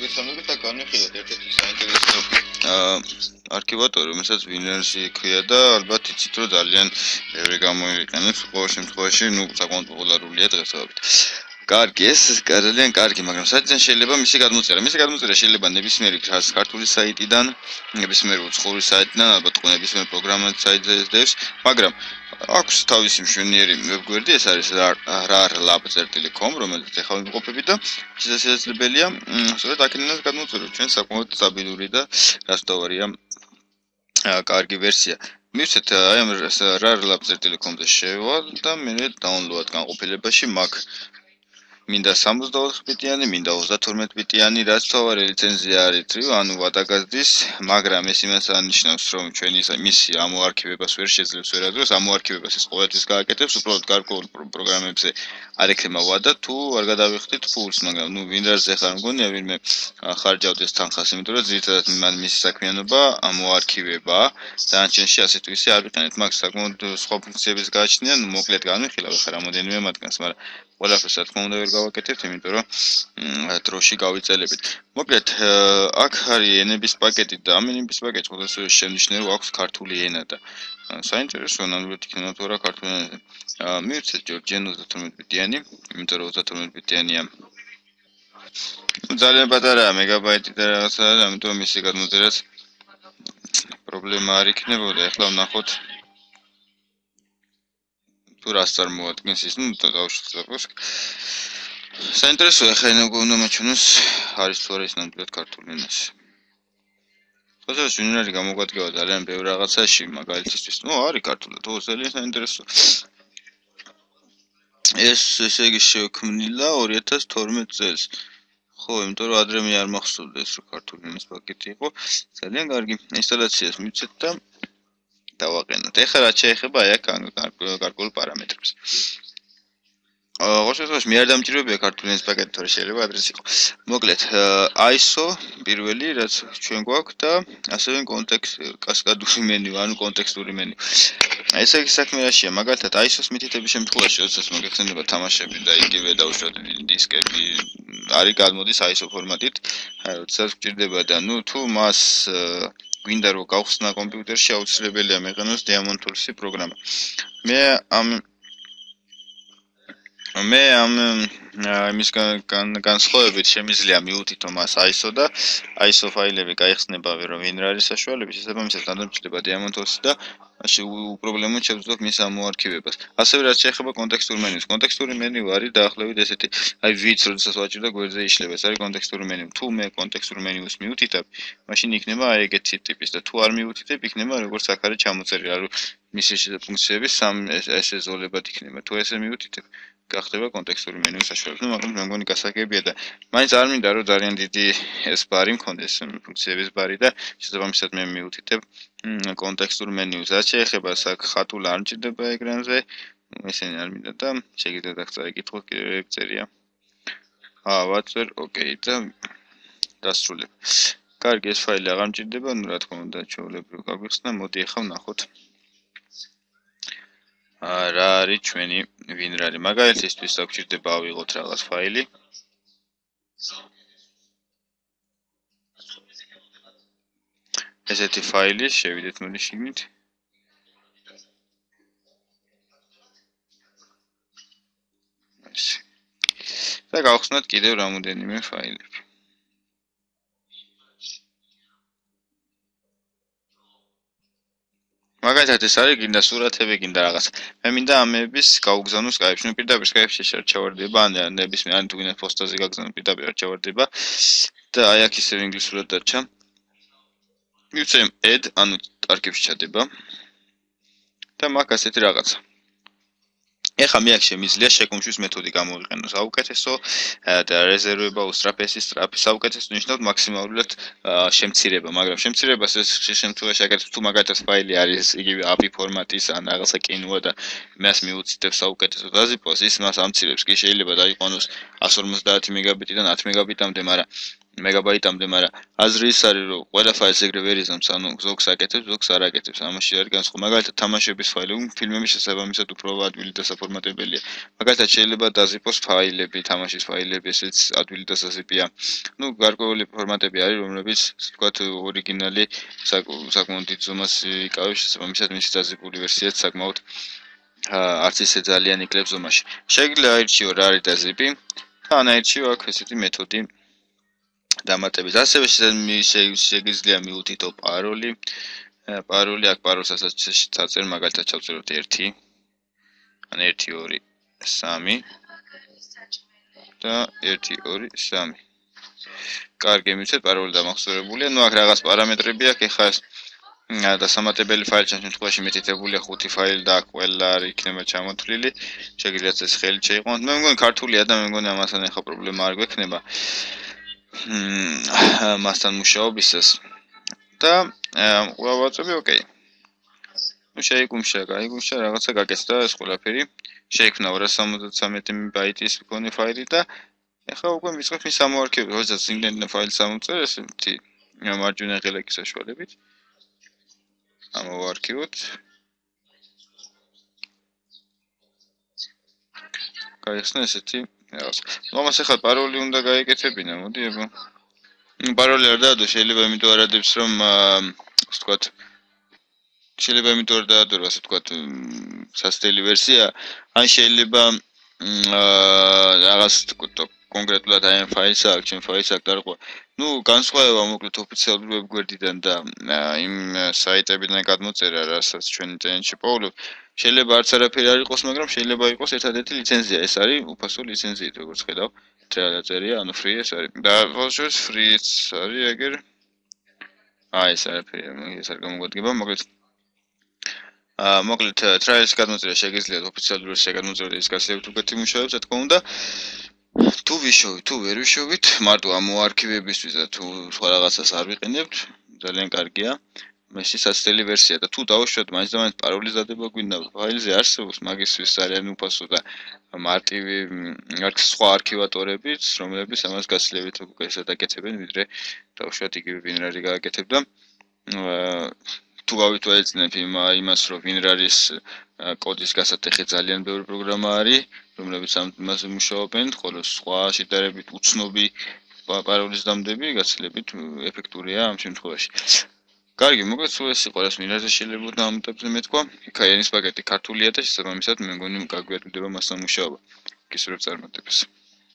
მოგესალმებით და განვიხილოთ ერთ-ერთი საინტერესო არქივატორი, რომელსაც WinRAR-ში ქვია და ალბათ იცით, რომ ძალიან ბევრი გამოიყენებს, ყოველ შემთხვევაში, საკმაოდ პოპულარულია დღესდღეობით. კარგი, ეს ძალიან კარგი, მაგრამ საერთოდ შეიძლება მისი გადმოწერა. მისი გადმოწერა შეიძლება ნებისმიერი ქართული საიტიდან, ნებისმიერი უცხოური საიტიდან, ალბათ ნებისმიერი პროგრამული საიტზე დევს, მაგრამ აქვს თავისი მშვენიერი ვებგვერდი, ეს არის rarlab.com, რომელიც ახლა ვიმყოფებით და შესაძლებელია სწორედ აქედან გადმოწეროთ ჩვენ საკმაოდ სტაბილური და რასტოვარია კარგი ვერსია. მივცეთ აი ამ rarlab.com-ზე შევალ და მე დაუნლოდ განყოფილებაში მაქვს მინდა 64 ბიტიანი, მინდა 32 ბიტიანი, რაც თავარი ლიცენზია არის თრი, ანუ ვადაგაზდის, მაგრამ ეს იმას ანიშნავს, რომ ჩვენი მისი ამოარქივებას ვერ შეძლებს ვერასდროს, ამოარქივებას ის ყოველთვის გააკეთებს, უბრალოდ გარკვეულ პროგრამებზე არ ექნება ვადა, თუ არ გადავიხდით ფულს, მაგრამ WinRAR-ზე ხარ მგონია ვინმე ხარჯავდეს თანხას, იმიტომ რომ ძირითადად მან მისი საქმიანობა ამოარქივებაა, დანარჩენში ასეთ ვისი არ ვიყენებთ, მაგ საკმაოდ სხვა ფუნქციების გააჩნია, მოკლედ განვიხილავ ხა რამოდენიმე მათგანს, მაგრამ ყველაფერს რა თქმა უნდა ვერ გავაკეთებთ, იმიტომ რომ დროში გავიწელებით. მოკლედ, აქ არის ენების პაკეტი და ამ ენების პაკეტს ყოველთვის შემნიშნე, რომ აქვს ქართული ენა და საინტერესოა ნამდვილად იქნება თუ არა ქართული ენაზე. მივცეთ ჯორჯიან 32 ბიტიანი, იმიტომ რომ 32 ბიტიანია ძალიან პატარაა მეგაბაიტი და რაღაცა, ამიტომ მისი გადმოწერაც პრობლემა არ იქნებოდა. ეხლა ვნახოთ თუ რას წარმოადგენს ის, დავშუცდებს. საინტერესოა, ხა ენა უნდა მაჩვენოს არის თუ არა ის ნამდვილად ქართული ენაში. ხოსაც WinRAR-ი გამოგვადგება ძალიან ბევრ რაღაცაში, მაგალითისთვის, არის ქართულად, ძალიან საინტერესოა. ეს ესე იგი შექმნილა 2012 წელს. ხო, იმიტომ რომ ადრე მე არ მახსოვდა ეს რომ ქართული ენის პაკეტი იყო. ძალიან კარგი. ინსტალაციას მივცეთ და დავაყენოთ. ეხლა რაც შეეხება აი აქ გარკვეულ პარამეტრებს. ყოველთვის მე არ დამჭირებია ქართული ენის პაკეტი, თორე შეიძლება ადრეს იყო. მოკლედ, ISO პირველი რაც ჩვენ გვაქვს და ასევე კასკადური მენიუ, ანუ კონტექსტური მენიუ. ესე იგი საქმე რაშია, მაგალითად ISO-ს მითითების შემთხვევაში, როდესაც მოგეხსენება თამაშები და იგივე დაუშვათ დისკები, არის გადმოდის ISO ფორმატით, როდესაც გჭირდება და თუ მას გვინდა რომ გავხსნა კომპიუტერში, აუცილებელია მეყენოს Diamond Tools-ი პროგრამა. მე ამ იმის განსხვავებით შემიძლია მივუთითო მას ISO და ISO ფაილები გაიხსნება WinRAR-ის საშუალებით, შესაბამისად დამჭირდება Diamond Tools-ი და უპრობლემოდ შევძლებ მის ამოარქივებას. ასევე რაც შეეხება კონტექსტურ მენიუს. კონტექსტური მენიუ არის დაახლოებით ესეთი, აი ვიც როდესაც ვაჭირდა გვერდზე იშლება, ეს არის კონტექსტური მენიუ. თუ მე კონტექსტურ მენიუს მივუთითებ, მაშინ იქნება აი ეგეთი ტიპის და თუ არ მივუთითებ, იქნება როგორც აქ არის ჩამოწერილი, ანუ მისი ფუნქციები ესე ზოლებად იქნება. თუ ესე მივუთითებ, გახდება კონტექსტური მენიუს საშუალებით. მაგრამ მე მგონი გასაგებია და მაინც არ მინდა რომ ძალიან დიდი ეს ბარი მქონდეს, ფუნქციების ბარი და შესაბამისად მე მივუთითებ კონტექსტურ მენიუს. რაც შეეხება ხატულა არ მჭირდება ეკრანზე, ესენი არ მინდა და შეგიძლიათ აქ წაიკითხოთ, კიდევ ეგ წერია. ვაწერ, ოკეი და დასრულებ. კარგი, ეს ფაილი აღარ მჭირდება, რა თქმა უნდა, ჩვეულებრივ გაგვიხსნა, მოდი ახლა ვნახოთ. რა არის ჩვენი WinRAR-ი. მაგალითისთვის გვჭირდება ავიღოთ რაღაც ფაილი. ესეთი ფაილი შევიდეთ მოდი შიგნით. და გავხსნათ კიდევ რამოდენიმე ფაილები. მაგალითად ეს არის გინდა სურათები, გინდა რაღაც. მე მინდა ამების გაუგზავნო Skype-ში. პირდაპირ Skype-ში ჩავარდება, ან ნებისმიერ ან თუ გინდა პოსტაზე გაგზავნო პირდაპირ ჩავარდება და აი აქ ისევ ინგლისურად დარჩა. მივცემ add, ანუ არქივში ჩადება და მაქვს ასეთი რაღაცა. ეხლა მე აქ შემიძლია შეკუმშვის მეთოდი გამოვიყენო საუკეთესო და რეზერვება უსწრაფესი, სწრაფი საუკეთესო ნიშნავთ მაქსიმალურად შემცირება, მაგრამ შემცირებას ეს შემთხვევაში აკეთებ თუ მაგათაც ფაილი არის იგივე API ფორმატის ან რაღაცა კინოა და მას მიუწითებს საუკეთესო დაზიფოს, ის მას ამცირებს, კი შეიძლება დაიყვანოს 150 მეგაბიტიდან 10 მეგაბიტამდე, მაგრამ მეგაბაიტამდე, მაგრამ აზრი ის არის, რომ ყველა ფაილს ეგრე ვერ იზამს, ანუ ზოგს აკეთებს, ზოგს არ აკეთებს. ამაში არის განსხვავება. მაგალითად, თამაშების ფაილი, ფილმების შესაბამისად უფრო ადვილი და საფორმატებელია. მაგალითად, შეიძლება დაზიპოს ფაილები, თამაშის ფაილები, ესეც ადვილი და სასიპია. გარკვეული ფორმატები არის, რომლებიც, ვთქვათ, ორიგინალი საკმაოდ დიდ ზომას იკავებს, შესაბამისად, მისი დაზიპული ვერსიაც საკმაოდ არც ისე ძალიან იკლებს ზომაში. Შეგვიძლია აირჩიო რა არის დაზიპი და ანაირჩიო აქ ესეთი მეთოდი დამატებით. ასევე შეგვიძლია მივუთითო პაროლი. პაროლი აქ პაროლს ასაც წაწერ, მაგალითად ჩავწეროთ 1 ან 1 2 3 და 1 2 3. კარგი, მივცეთ პაროლი დამახსოვრებულია. აქ რაღაც პარამეტრები აქვს, ეხლა დასამატებელი ფაილი ჩემ შემთხვევაში მეთითებულია 5 ფაილი და აქ ყველა იქნება ჩამოთვლილი. შეგიძლიათ ეს ხელით შეიყვანოთ. მე მგონი ქართულია და მე მგონი ამასთან ეხლა პრობლემა არ გვექნება. მასთან მუშაობისას და ყველაფერი ოკეი. შეიგუმშა, გაიგუმშა, რაღაცა გაკეთდა ეს ყველაფერი. შეიქმნა 273 ბაიტის მქონე ფაილი და ეხლა უკვე მივიწყებთ მის ამოარქივებას, როდესაც იმდენიმე ფაილს ამოვწერ, ესეთი მარჯვენა ღილაკის საშუალებით. ამოვარქივოთ. გაიხსნა ესეთი რაღაც. ამას ახლა პაროლი უნდა გაეკეთებინა, მოდი აბა. პაროლი არ დაადო, შეიძლება იმიტომ არ ადებს, რომ ასე ვთქვათ, შეიძლება იმიტომ არ დაადო, ასე ვთქვათ, სასტელი ვერსია, ან შეიძლება რაღაც კონკრეტულად აი ამ ფაილს აქვს, ჩემ ფაილს აქვს დარღვა. განსხვავება მოკლედ ოფიციალური ვებგვერდიდან და იმ საიტებიდან გადმოწერა, რასაც ჩვენ ინტერნეტში პოულობთ. შეიძლება არც არაფერი არ იყოს, მაგრამ შეიძლება იყოს ერთადერთი ლიცენზია. ეს არის უფასო ლიცენზიით, როგორც ხედავ. წერია, ანუ free ეს არის. და ბოლოს free-ც არის ეგერ. ეს არაფერი, ეს არ გამოგვადგება, მოკლედ trial-ს გადმოწერა შეგიძლიათ ოფიციალური ვერსია გადმოწეროთ, ის გასაგებთ უკეთი მუშაობს, რა თქმა უნდა. თუ ვიშოვით, თუ ვერ ვიშოვით, მარტო ამოარქივებისთვის და თუ სხვა რაღაცას არ ვიყენებთ, ძალიან კარგია. მაშინ სასტელი ვერსია და თუ დავუშვათ მაინც და მაინც პაროლის დადება გვინდა ფაილზე არსებობს, მაგისთვის ძალიან უფასო და მარტივი სხვა არქივატორებიც, რომლებიც ამას გაცილებით უკეთესად აკეთებენ, ვიდრე დავუშვათ იგივე WinRAR-ი გააკეთებ და თუ გავიტვალისწინებ იმას, რომ WinRAR-ის კოდის გასატეხი ძალიან ბევრი პროგრამა არის, რომლებიც ამაზე მუშაობენ, ხოლო სხვა შედარებით უცნობი პაროლის დამდები გაცილებით ეფექტურია ამ შემთხვევაში. კარგი, მოკლედ სულ ეს იყო, რაც WinRAR-ზე შეიძლება დამატებებზე მეთქვა. იქა ენის პაკეტი ქართულია და შესაბამისად მე მგონი გაგვიადგება მასთან მუშაობა. გისურვებთ წარმატებას.